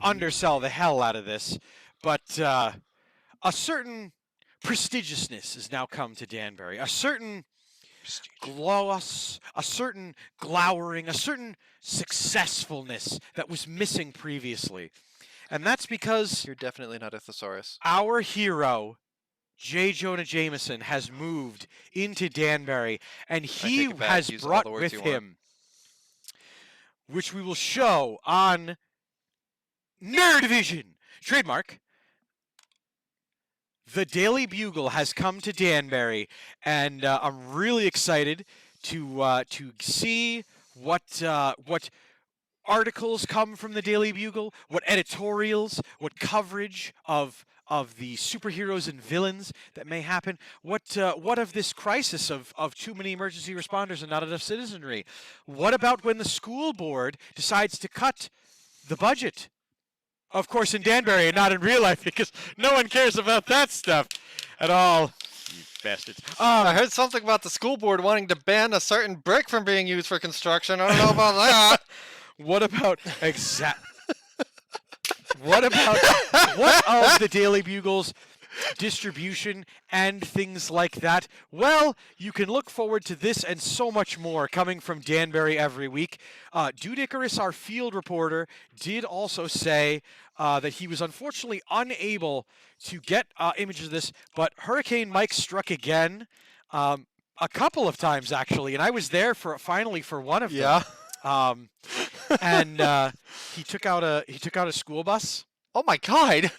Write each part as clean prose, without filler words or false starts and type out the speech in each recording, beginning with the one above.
undersell the hell out of this, but a certain prestigiousness has now come to Danbury. A certain gloss, a certain glowering, a certain successfulness that was missing previously. And that's because You're definitely not a thesaurus. our hero, J. Jonah Jameson, has moved into Danbury, and he take it back. has Use all brought the words with you want. him, which we will show on Nerd Vision, trademark. The Daily Bugle has come to Danbury, and I'm really excited to see what articles come from the Daily Bugle, what editorials, what coverage of the superheroes and villains that may happen. What of this crisis of too many emergency responders and not enough citizenry? What about when the school board decides to cut the budget? Of course, in Danbury and not in real life, because no one cares about that stuff at all. You bastards. I heard something about the school board wanting to ban a certain brick from being used for construction. I don't know about that. What about what of the Daily Bugle's distribution and things like that? Well, you can look forward to this and so much more coming from Danbury every week. Dude Icarus, our field reporter, did also say that he was unfortunately unable to get images of this, but Hurricane Mike struck again a couple of times, actually, and I was there finally for one of them. And he took out a school bus. Oh my God!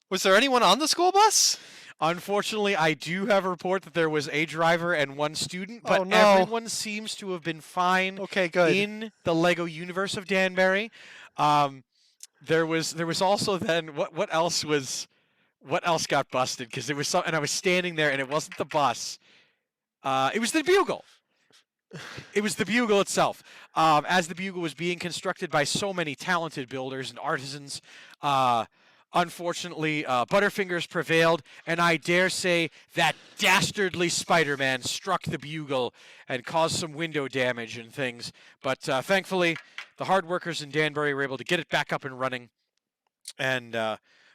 Was there anyone on the school bus? Unfortunately, I do have a report that there was a driver and one student, but Oh, no. everyone seems to have been fine. Okay, good. In the Lego universe of Danbury. There was also then what else got busted? Because there was some, and I was standing there, and it wasn't the bus. It was the Bugle. It was the Bugle itself. As the Bugle was being constructed by so many talented builders and artisans, unfortunately, Butterfingers prevailed, and I dare say that dastardly Spiderman struck the Bugle and caused some window damage and things. But thankfully, the hard workers in Danbury were able to get it back up and running, and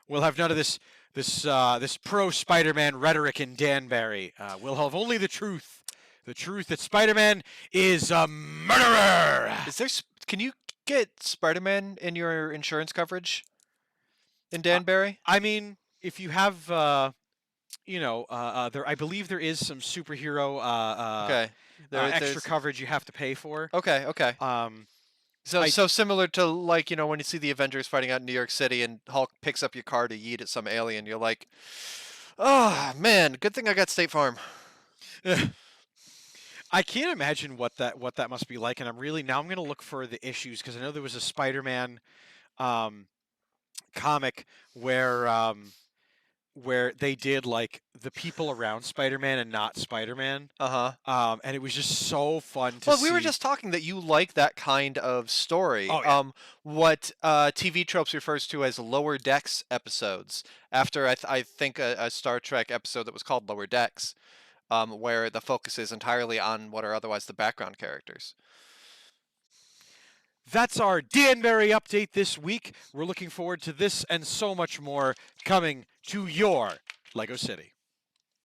we'll have none of this pro Spider-Man rhetoric in Danbury. We'll have only the truth. The truth that Spider-Man is a murderer. Can you get Spider-Man in your insurance coverage in Danbury? I mean, if you have, there, I believe there is some superhero Okay. extra coverage you have to pay for. Okay. So similar to when you see the Avengers fighting out in New York City and Hulk picks up your car to yeet at some alien, you're like, oh man, good thing I got State Farm. I can't imagine what that must be like, and I'm going to look for the issues because I know there was a Spider-Man comic where they did like the people around Spider-Man and not Spider-Man. And it was just so fun to see. Well, we were just talking that you like that kind of story. Oh, yeah. What TV Tropes refers to as Lower Decks episodes, after I think a Star Trek episode that was called Lower Decks. Where the focus is entirely on what are otherwise the background characters. That's our Danbury update this week. We're looking forward to this and so much more coming to your Lego City.